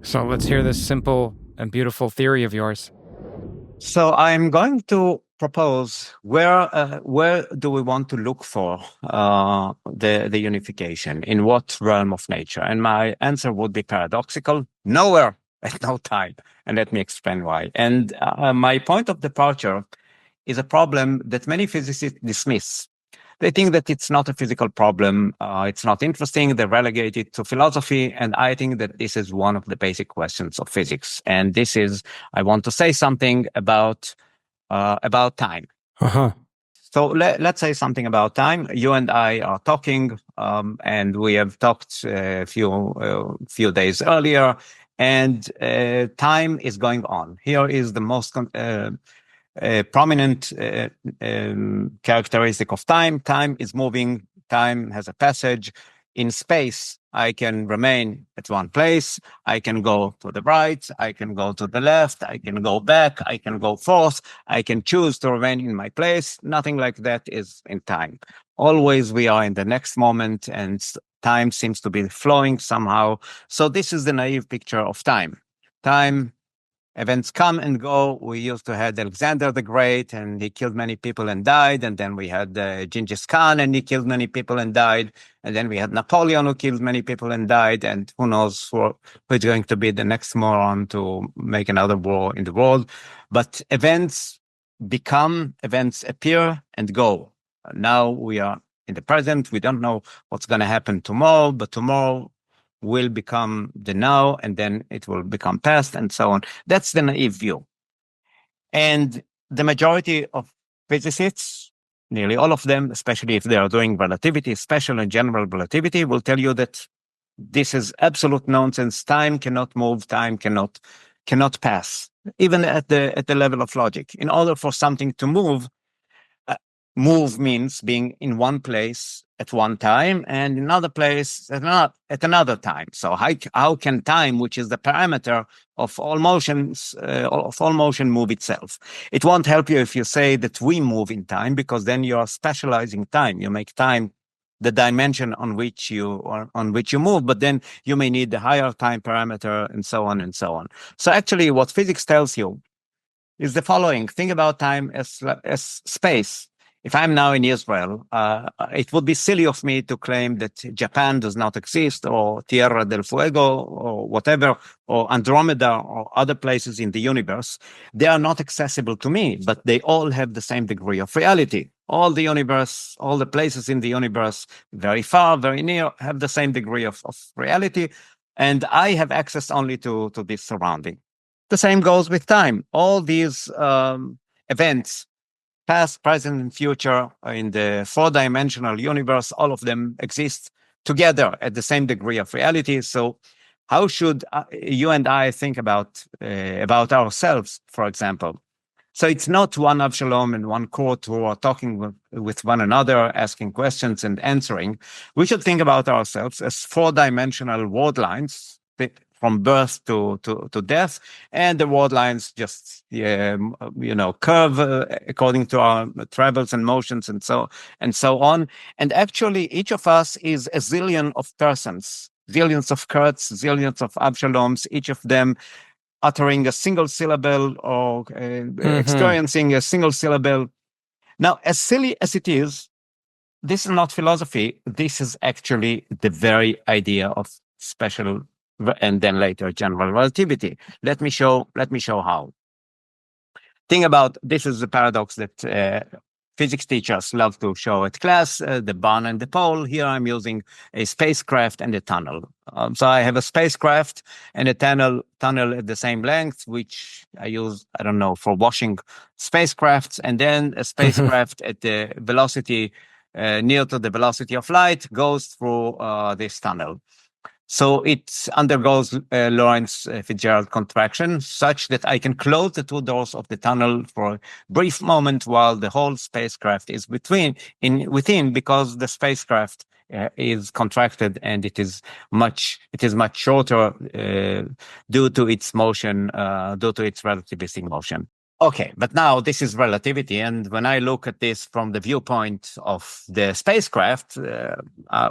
So let's hear this simple and beautiful theory of yours. So I'm going to propose where do we want to look for the unification, in what realm of nature? And my answer would be paradoxical: nowhere at no time. And let me explain why. And my point of departure is a problem that many physicists dismiss. They think that it's not a physical problem. It's not interesting. They relegate it to philosophy. And I think that this is one of the basic questions of physics. And this is, I want to say something about time. Uh-huh. So let's say something about time. You and I are talking, and we have talked a few days earlier, and time is going on. Here is the most prominent characteristic of time. Time is moving. Time has a passage. In space, I can remain at one place. I can go to the right. I can go to the left. I can go back. I can go forth. I can choose to remain in my place. Nothing like that is in time. Always we are in the next moment, and time seems to be flowing somehow. So this is the naive picture of time. Time, events come and go. We used to have Alexander the Great, and he killed many people and died. And then we had Genghis Khan, and he killed many people and died. And then we had Napoleon, who killed many people and died. And who knows who is going to be the next moron to make another war in the world. But events become, events appear and go. Now we are in the present. We don't know what's going to happen tomorrow, but tomorrow will become the now, and then it will become past, and so on. That's the naive view. And the majority of physicists, nearly all of them, especially if they are doing relativity, special and general relativity, will tell you that this is absolute nonsense. Time cannot move. Time cannot pass, even at the level of logic. In order for something to move, move means being in one place at one time and another place at another time. So how can time, which is the parameter of all motions, move itself? It won't help you if you say that we move in time, because then you are specializing time. You make time the dimension on which you move, but then you may need the higher time parameter, and so on and so on. So actually, what physics tells you is the following: think about time as space. If I'm now in Israel, it would be silly of me to claim that Japan does not exist, or Tierra del Fuego, or whatever, or Andromeda, or other places in the universe. They are not accessible to me, but they all have the same degree of reality. All the universe, all the places in the universe, very far, very near, have the same degree of reality. And I have access only to this surrounding. The same goes with time. All these events, past, present, and future, in the four-dimensional universe, all of them exist together at the same degree of reality. So how should you and I think about ourselves, for example? So it's not one Avshalom and one Curt who are talking with one another, asking questions and answering. We should think about ourselves as four-dimensional world lines from birth to death, and the world lines just curve according to our travels and motions, and so on. And actually, each of us is a zillion of persons, zillions of Curts, zillions of Avshaloms, each of them uttering a single syllable, or experiencing a single syllable. Now, as silly as it is, this is not philosophy. This is actually the very idea of special and then later general relativity. Let me show how. Think about, this is the paradox that physics teachers love to show at class, the barn and the pole. Here I'm using a spacecraft and a tunnel. So I have a spacecraft and a tunnel at the same length, which I use, I don't know, for washing spacecrafts, and then a spacecraft at the velocity near to the velocity of light goes through this tunnel. So it undergoes Lorentz Fitzgerald contraction, such that I can close the two doors of the tunnel for a brief moment while the whole spacecraft is within, because the spacecraft is contracted, and it is much shorter due to its motion, due to its relativistic motion. Okay, but now this is relativity. And when I look at this from the viewpoint of the spacecraft,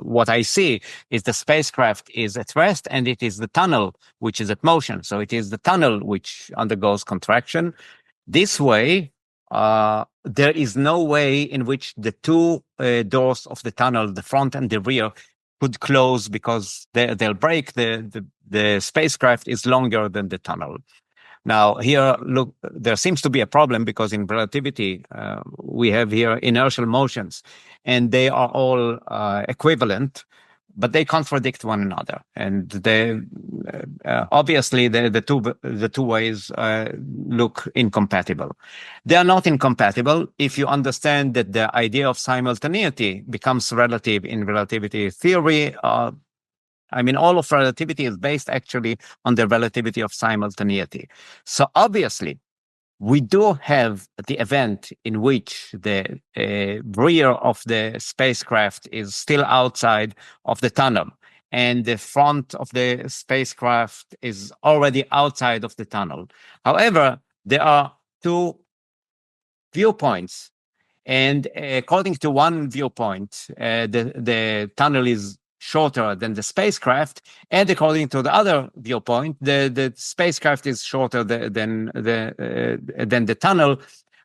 what I see is the spacecraft is at rest and it is the tunnel which is at motion. So it is the tunnel which undergoes contraction. This way, there is no way in which the two doors of the tunnel, the front and the rear, could close because they'll break. The spacecraft is longer than the tunnel. Now, here, look, there seems to be a problem because in relativity, we have here inertial motions, and they are all equivalent, but they contradict one another. And they obviously the two ways look incompatible. They are not incompatible if you understand that the idea of simultaneity becomes relative in relativity theory. I mean, all of relativity is based actually on the relativity of simultaneity. So obviously, we do have the event in which the rear of the spacecraft is still outside of the tunnel, and the front of the spacecraft is already outside of the tunnel. However, there are two viewpoints. And according to one viewpoint, the tunnel is shorter than the spacecraft, and according to the other viewpoint, the spacecraft is shorter than the tunnel.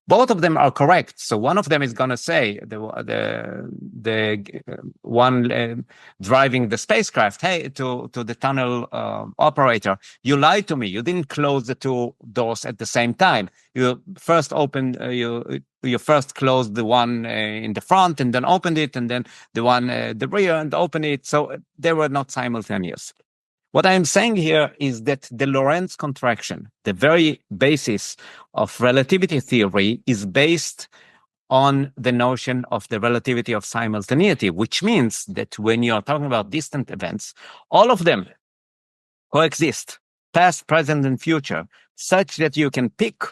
Both of them are correct. So one of them is going to say the one driving the spacecraft, hey, to the tunnel operator, you lied to me. You didn't close the two doors at the same time. You first opened you first closed the one in the front and then opened it, and then the one the rear and opened it. So they were not simultaneous. What I'm saying here is that the Lorentz contraction, the very basis of relativity theory, is based on the notion of the relativity of simultaneity, which means that when you're talking about distant events, all of them coexist, past, present, and future, such that you can pick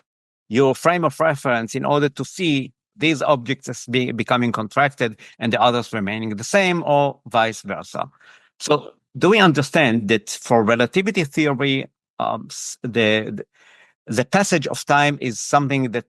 your frame of reference in order to see these objects as becoming contracted and the others remaining the same, or vice versa. So do we understand that for relativity theory, the passage of time is something that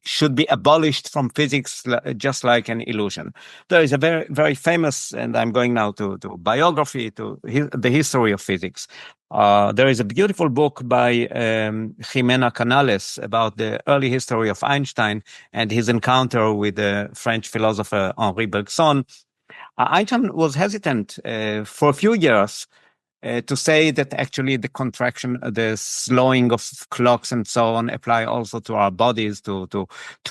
should be abolished from physics, just like an illusion? There is a very, very famous, and I'm going now to biography, to the history of physics. There is a beautiful book by Jimena Canales about the early history of Einstein and his encounter with the French philosopher Henri Bergson. Einstein was hesitant for a few years to say that actually the contraction, the slowing of clocks and so on apply also to our bodies, to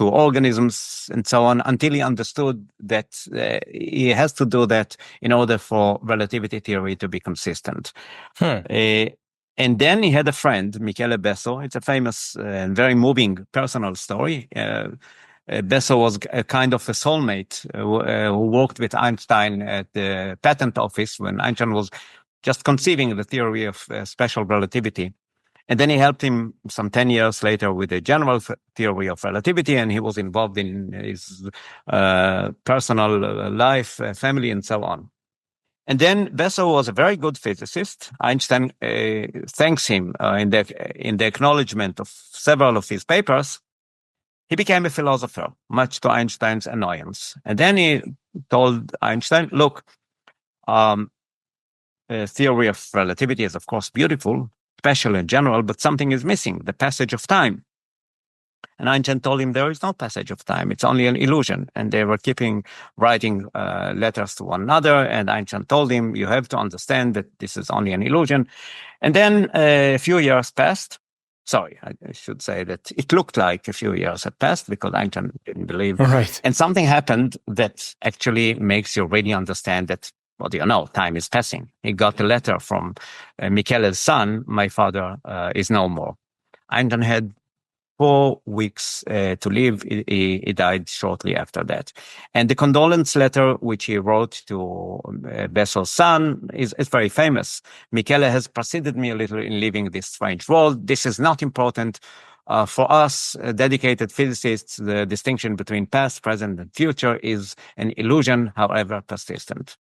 organisms and so on, until he understood that he has to do that in order for relativity theory to be consistent. And then he had a friend, Michele Besso. It's a famous and very moving personal story. Besso was a kind of a soulmate who worked with Einstein at the patent office when Einstein was just conceiving the theory of special relativity. And then he helped him some 10 years later with the general theory of relativity, and he was involved in his personal life, family, and so on. And then Besso was a very good physicist. Einstein thanks him in the acknowledgement of several of his papers. He became a philosopher, much to Einstein's annoyance. And then he told Einstein, look, theory of relativity is, of course, beautiful, special and general, but something is missing, the passage of time. And Einstein told him there is no passage of time. It's only an illusion. And they were writing letters to one another. And Einstein told him, you have to understand that this is only an illusion. And then a few years passed. Sorry, I should say that it looked like a few years had passed because Einstein didn't believe. Right. And something happened that actually makes you really understand that, well, you know, time is passing. He got a letter from Michele's son, my father is no more. Einstein had 4 weeks to live. He died shortly after that. And the condolence letter, which he wrote to Besso's son, is very famous. Michele has preceded me a little in leaving this strange world. This is not important. For us, dedicated physicists, the distinction between past, present, and future is an illusion, however persistent.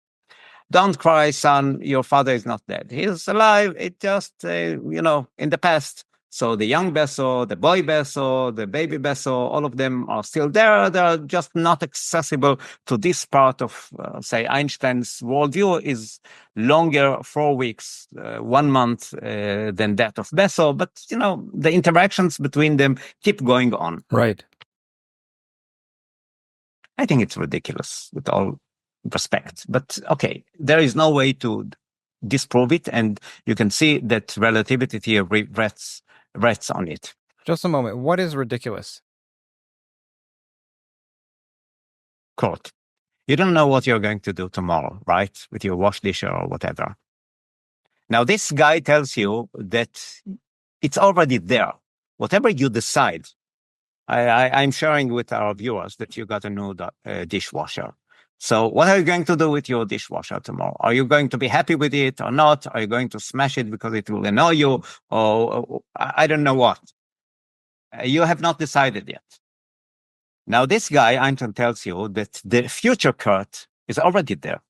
Don't cry, son. Your father is not dead. He is alive. It just, in the past, So the young Besso, the boy Besso, the baby Besso, all of them are still there. They're just not accessible to this part of, say, Einstein's worldview is longer, 4 weeks, 1 month than that of Besso. But, the interactions between them keep going on. Right. I think it's ridiculous with all respect. But okay, there is no way to disprove it. And you can see that relativity theory rests on it. Just a moment. What is ridiculous? Curt, you don't know what you're going to do tomorrow, right? With your wash dish or whatever. Now, this guy tells you that it's already there. Whatever you decide, I'm sharing with our viewers that you got a new dishwasher. So what are you going to do with your dishwasher tomorrow? Are you going to be happy with it or not? Are you going to smash it because it will annoy you? Or I don't know what. You have not decided yet. Now, this guy, Einstein, tells you that the future Curt is already there.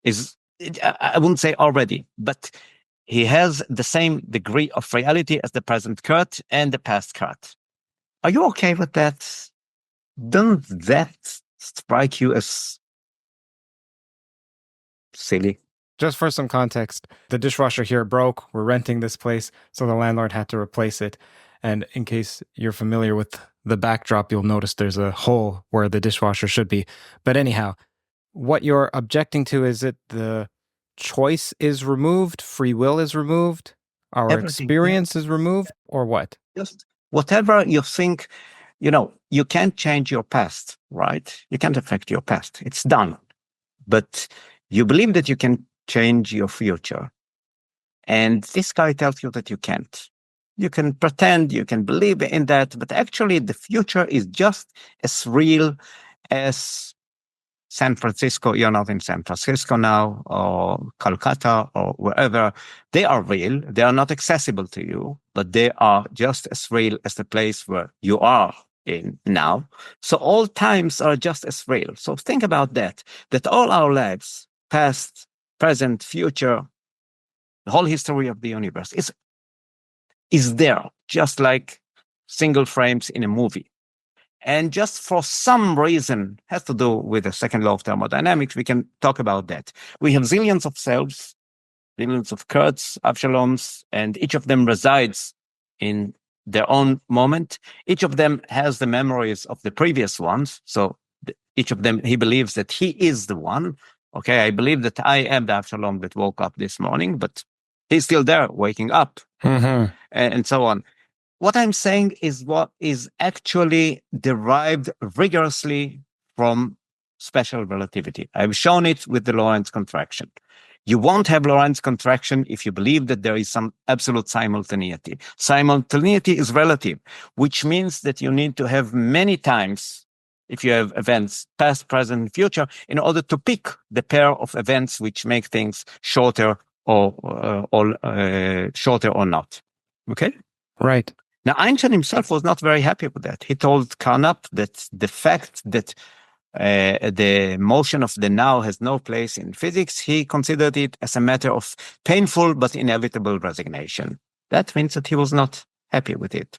I wouldn't say already, but he has the same degree of reality as the present Curt and the past Curt. Are you okay with that? Doesn't that strike you as silly? Just for some context, the dishwasher here broke. We're renting this place, so the landlord had to replace it. And in case you're familiar with the backdrop, you'll notice there's a hole where the dishwasher should be. But anyhow, what you're objecting to is that the choice is removed, free will is removed, our Everything, experience is removed, or what? Just whatever you think, you can't change your past, right? You can't affect your past. It's done. But you believe that you can change your future. And this guy tells you that you can't. You can pretend, you can believe in that, but actually the future is just as real as San Francisco. You're not in San Francisco now, or Calcutta, or wherever. They are real. They are not accessible to you, but they are just as real as the place where you are in now. So all times are just as real. So think about that all our lives, past, present, future, the whole history of the universe is there, just like single frames in a movie. And just for some reason, has to do with the second law of thermodynamics, we can talk about that. We have zillions of selves, zillions of Curts, Avshaloms, and each of them resides in their own moment. Each of them has the memories of the previous ones. So each of them, he believes that he is the one. Okay, I believe that I am the Avshalom that woke up this morning, but he's still there waking up, and so on. What I'm saying is what is actually derived rigorously from special relativity. I've shown it with the Lorentz contraction. You won't have Lorentz contraction if you believe that there is some absolute simultaneity. Simultaneity is relative, which means that you need to have many times, if you have events past, present, future, in order to pick the pair of events which make things shorter or shorter or not. Okay? Right. Now, Einstein himself was not very happy with that. He told Carnap that the fact that the motion of the now has no place in physics, he considered it as a matter of painful but inevitable resignation. That means that he was not happy with it.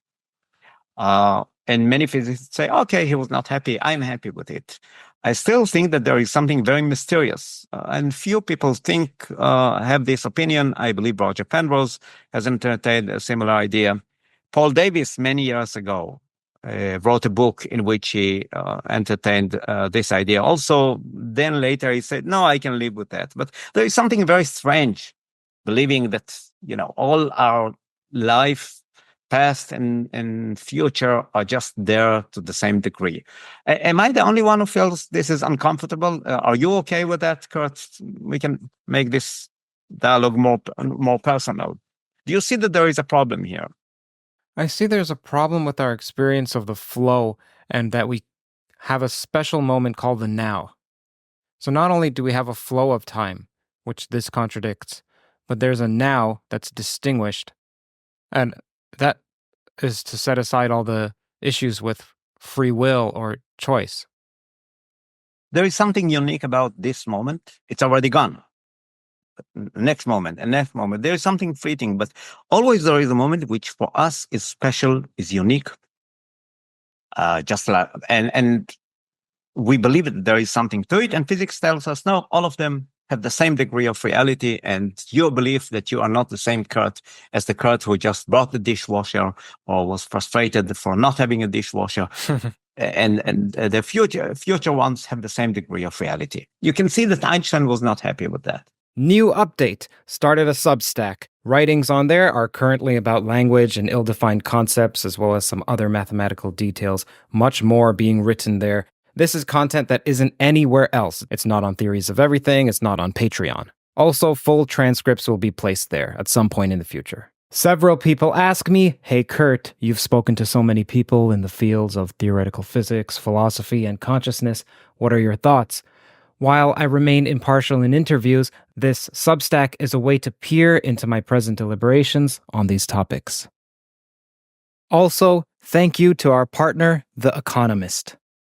And many physicists say, okay, he was not happy. I'm happy with it. I still think that there is something very mysterious. And few people have this opinion. I believe Roger Penrose has entertained a similar idea. Paul Davies, many years ago, wrote a book in which he entertained this idea also. Then later he said, no, I can live with that. But there is something very strange, believing that, all our life, past and future, are just there to the same degree. Am I the only one who feels this is uncomfortable? Are you okay with that, Curt? We can make this dialogue more personal. Do you see that there is a problem here? I see there's a problem with our experience of the flow and that we have a special moment called the now. So not only do we have a flow of time, which this contradicts, but there's a now that's distinguished. And that is to set aside all the issues with free will or choice. There is something unique about this moment. It's already gone. next moment, and next moment. There is something fleeting, but always there is a moment which for us is special, is unique. Just like and we believe that there is something to it, and physics tells us no, all of them have the same degree of reality, and your belief that you are not the same Curt as the Curt who just brought the dishwasher or was frustrated for not having a dishwasher. And the future ones have the same degree of reality. You can see that Einstein was not happy with that. New update. Started a Substack. Writings on there are currently about language and ill-defined concepts, as well as some other mathematical details. Much more being written there. This is content that isn't anywhere else. It's not on Theories of Everything. It's not on Patreon. Also, full transcripts will be placed there at some point in the future. Several people ask me, hey Curt, you've spoken to so many people in the fields of theoretical physics, philosophy, and consciousness. What are your thoughts? While I remain impartial in interviews, this Substack is a way to peer into my present deliberations on these topics. Also, thank you to our partner, The Economist.